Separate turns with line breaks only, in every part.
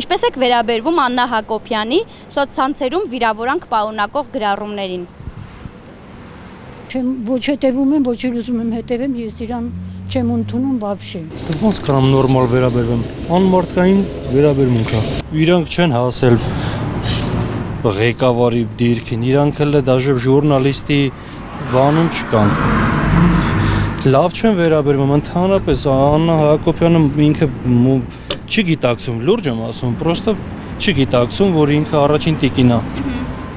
Ինչպես եք վերաբերվում Աննա Հակոբյանի սոցցանցերում վիրավորանք պարունակող գրառումներին։
Ոչ հետևում եմ, ոչ էլ ուզում եմ հետևեմ, ես իրան չեմ ընդունում вообще։
Ոնց կարամ նորմալ վերաբերվեմ։ Անմարդկային վերաբերմունք է։ Իրանք չեն հասել ղեկավարի դիրքին, իրանք էլ դաժե ժուրնալիստի բանում չկան։ Լավ չեն վերաբերվում, ընդհանրապես Աննա Հակոբյանը ինքը չի գիտակցում, լուրջ եմ ասում, պրոստը չի գիտակցում, որ ինքը առաջին տիկին է։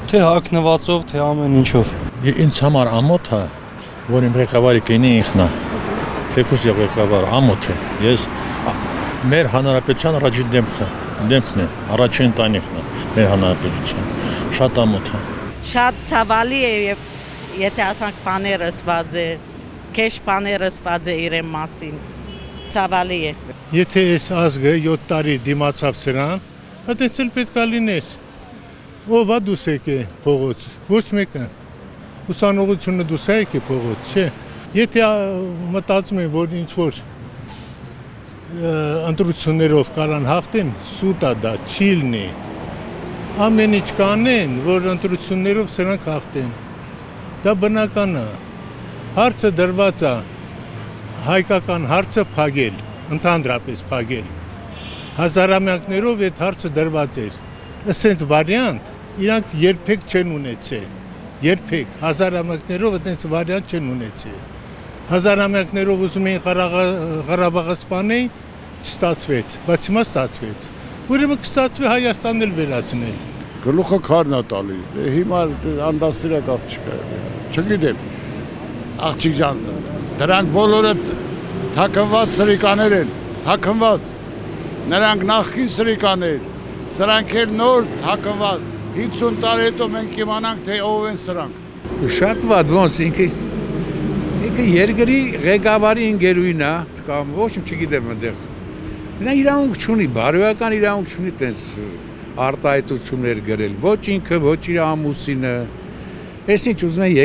Թե հակնվածով, թե ամեն ինչով։
Ինձ համար ամոթ է, որ իմ ղեկավարի կինի ինքն է։ Թեկուզ ղեկավար ամոթ է։ Ես մեր հանրապետության առաջին դեմքն է, առաջին ընտանիքն է մեր հանրապետության։ Շատ ամոթ է։
Շատ ցավալի է, եթե ասենք բաներ ասված է, քեշ բաներ ասված է իրեն մասին։ Ցավալի է։
Եթե այս ազգը 7 տարի դիմացավ սրան, այդպես էլ պետք է լիներ։ Ով է դուս եկե փողոց, ոչ մեկը։ Ուսանողությունը դուս եկե փողոց, չէ։ Եթե մտածում են, որ ինչ-որ ընտրություններով կարան հաղթեն, սուտ է դա, չի լինի։ Ամեն ինչ կանեն, որ ընտրություններով սրանք հաղթեն։ Դա բնական է։ Հարցը դրված է, հայկական հարցը փակել, ընդհանրապես փակել։ Հազարամյակներով այդ հարցը դրված էր։ Ասենց վարիանտ իրանք երբեք չեն ունեցել։ Երբեք հազարամյակներով այդպես վարիանտ չեն ունեցել։ Հազարամյակներով ուզում էին Ղարաբաղը սպանել, չստացվեց, բայց հիմա ստացվեց։ Ուրեմն կստացվի Հայաստանն էլ վերացնել։
Գլուխը քարն է տալիս։ Հիմա անդաստիրակ աղջիկա։ Չգիտեմ։ Աղջիկ ջան, դրանք բոլորը թաքնված սրիկաներ են, թաքնված։ Նրանք նախքին սրիկաներ, սրանք էլ նոր թաքնված։ 50 տարի հետո մենք իմանանք, թե ով են սրանք։
Շատ վատ ոնց ինքը երկրի ղեկավարի ընկերուհին է, կամ ոչ չգիտեմ այնտեղ։ Նա իրավունք չունի, բարոյական իրավունք չունի տենց արտահայտություններ գրել, ոչ ինքը, ոչ իր ամուսինը։ Ես ինչ ուզում եմ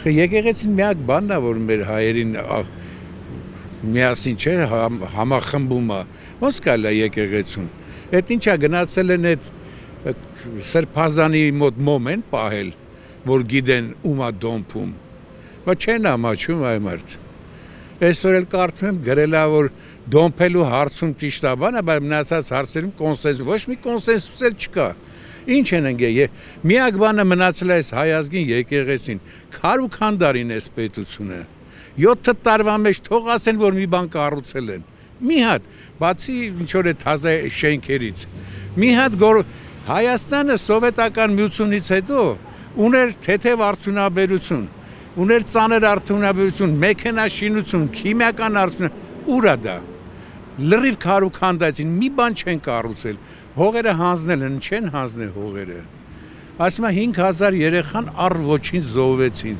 եկեղեցին միակ բանն է, որ մեր հայերին միասին չէ համախմբում է։ Ոնց կարելի է եկեղեցուն։ Այդ ինչա գնացել են այդ սրբազանի մոտ մոմենտ պահել, որ գիտեն ումա դոմփում։ Բայց չեն ամաչում այ մարդ։ Այսօր էլ կարդում եմ գրելա, որ դոմփելու հարցում ճիշտ է բանը, բայց մնացած հարցերում կոնսենսուս, ոչ մի կոնսենսուս էլ չկա։ Ինչ են ընկել։ Միակ բանը մնացել է այս հայ ազգին եկեղեցին։ Քար ու քանդարին էս պետությունը։ 7 տարվա մեջ թող ասեն, որ մի բան կառուցել են։ Մի հատ, բացի ինչ որ է թազա շենքերից։ Մի հատ Հայաստանը սովետական միությունից հետո ուներ թեթև արդյունաբերություն, ուներ ծանր արդյունաբերություն, մեքենաշինություն, քիմիական արդյունաբերություն, ուր է դա։ Լրիվ քար ու քանդածին մի բան չեն կառուցել։ Հողերը հանձնել են, չեն հանձնել հողերը։ Ասում է 5000 երեխան առ ոչինչ զոհվեցին։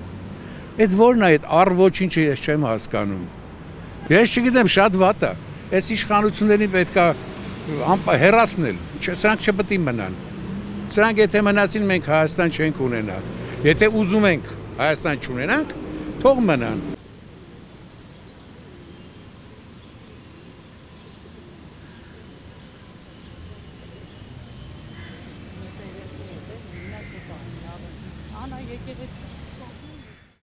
Այդ որն է այդ առ ոչինչը ես չեմ հասկանում։ Ես չգիտեմ, շատ վատ է։ Այս իշխանություններին պետք է հեռացնել, սրանք չպետք է մնան։ Սրանք եթե մնացին մենք Հայաստան չենք ունենա։ Եթե ուզում ենք Հայաստան չունենանք, թող մնան։